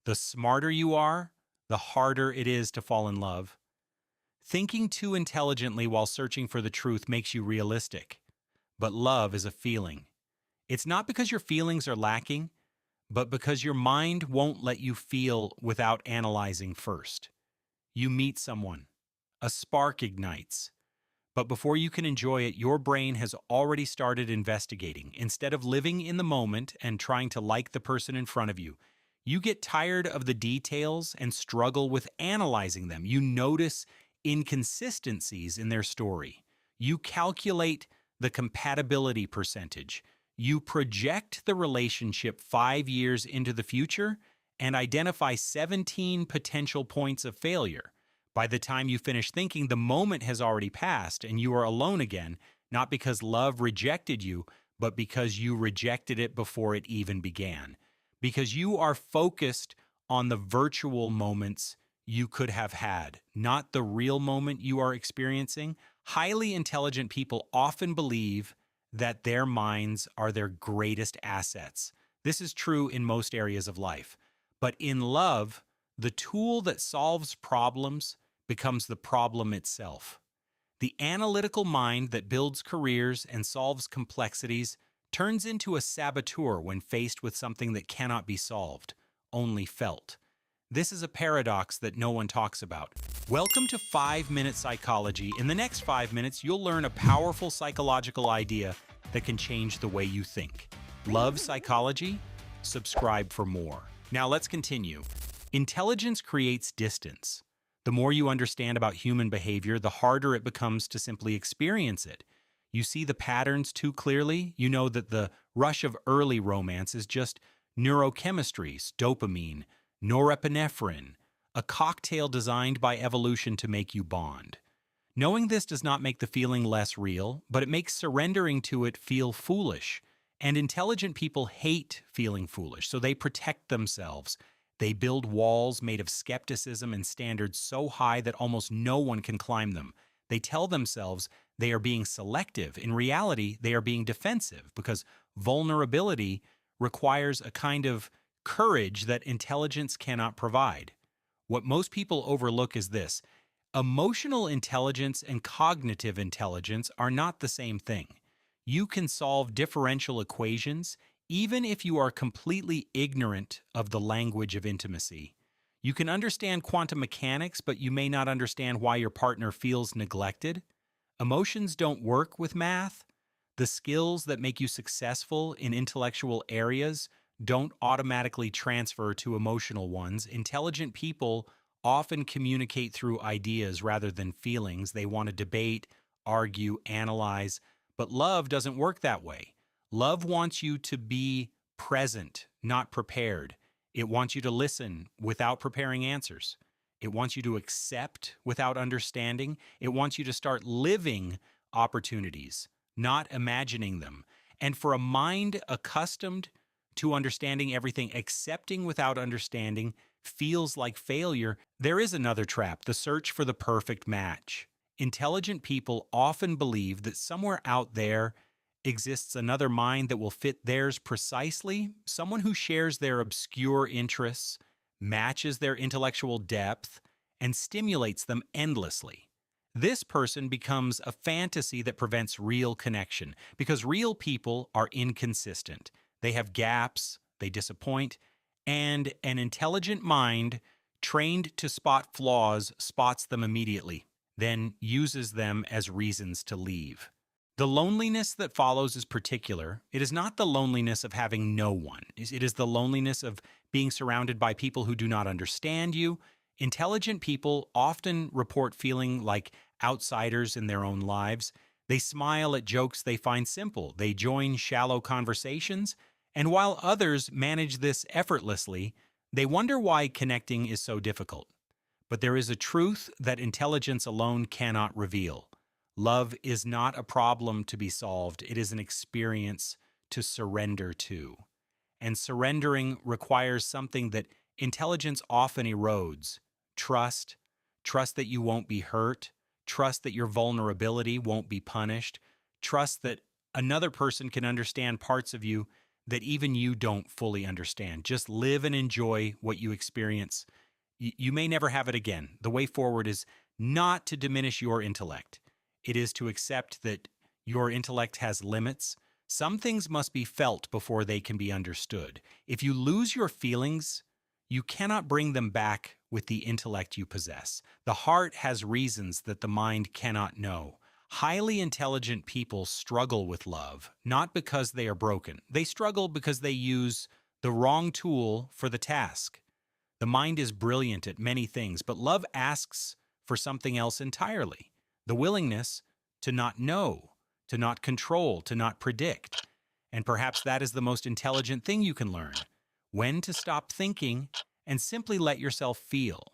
The smarter you are, the harder it is to fall in love. Thinking too intelligently while searching for the truth makes you realistic. But love is a feeling. It's not because your feelings are lacking, but because your mind won't let you feel without analyzing first. You meet someone, a spark ignites. But before you can enjoy it, your brain has already started investigating. Instead of living in the moment and trying to like the person in front of you, you get tired of the details and struggle with analyzing them. You notice inconsistencies in their story. You calculate the compatibility percentage. You project the relationship 5 years into the future and identify 17 potential points of failure. By the time you finish thinking, the moment has already passed and you are alone again, not because love rejected you, but because you rejected it before it even began. Because you are focused on the virtual moments you could have had, not the real moment you are experiencing. Highly intelligent people often believe that their minds are their greatest assets. This is true in most areas of life. But in love, the tool that solves problems becomes the problem itself. The analytical mind that builds careers and solves complexities turns into a saboteur when faced with something that cannot be solved, only felt. This is a paradox that no one talks about. Welcome to 5-Minute Psychology. In the next 5 minutes, you'll learn a powerful psychological idea that can change the way you think. Love psychology? Subscribe for more. Now let's continue. Intelligence creates distance. The more you understand about human behavior, the harder it becomes to simply experience it. You see the patterns too clearly. You know that the rush of early romance is just neurochemistry, dopamine, norepinephrine, a cocktail designed by evolution to make you bond. Knowing this does not make the feeling less real, but it makes surrendering to it feel foolish. And intelligent people hate feeling foolish, so they protect themselves. They build walls made of skepticism and standards so high that almost no one can climb them. They tell themselves they are being selective. In reality, they are being defensive because vulnerability requires a kind of courage that intelligence cannot provide. What most people overlook is this: emotional intelligence and cognitive intelligence are not the same thing. You can solve differential equations even if you are completely ignorant of the language of intimacy. You can understand quantum mechanics, but you may not understand why your partner feels neglected. Emotions don't work with math. The skills that make you successful in intellectual areas don't automatically transfer to emotional ones. Intelligent people often communicate through ideas rather than feelings. They want to debate, argue, analyze, but love doesn't work that way. Love wants you to be present, not prepared. It wants you to listen without preparing answers. It wants you to accept without understanding. It wants you to start living opportunities, not imagining them. And for a mind accustomed to understanding everything, accepting without understanding feels like failure. There is another trap: the search for the perfect match. Intelligent people often believe that somewhere out there exists another mind that will fit theirs precisely, someone who shares their obscure interests, matches their intellectual depth, and stimulates them endlessly. This person becomes a fantasy that prevents real connection because real people are inconsistent. They have gaps, they disappoint, and an intelligent mind trained to spot flaws spots them immediately, then uses them as reasons to leave. The loneliness that follows is particular. It is not the loneliness of having no one. It is the loneliness of being surrounded by people who do not understand you. Intelligent people often report feeling like outsiders in their own lives. They smile at jokes they find simple. They join shallow conversations. And while others manage this effortlessly, they wonder why connecting is so difficult. But there is a truth that intelligence alone cannot reveal. Love is not a problem to be solved. It is an experience to surrender to. And surrendering requires something that intelligence often erodes: trust, trust that you won't be hurt, trust that your vulnerability won't be punished, trust that another person can understand parts of you that even you don't fully understand. Just live and enjoy what you experience. You may never have it again. The way forward is not to diminish your intellect, it is to accept that your intellect has limits. Some things must be felt before they can be understood. If you lose your feelings, you cannot bring them back with the intellect you possess. The heart has reasons that the mind cannot know. Highly intelligent people struggle with love, not because they are broken. They struggle because they use the wrong tool for the task. The mind is brilliant at many things, but love asks for something else entirely: the willingness to not know, to not control, to not predict. And perhaps that is the most intelligent thing you can learn: when to stop thinking and simply let yourself feel.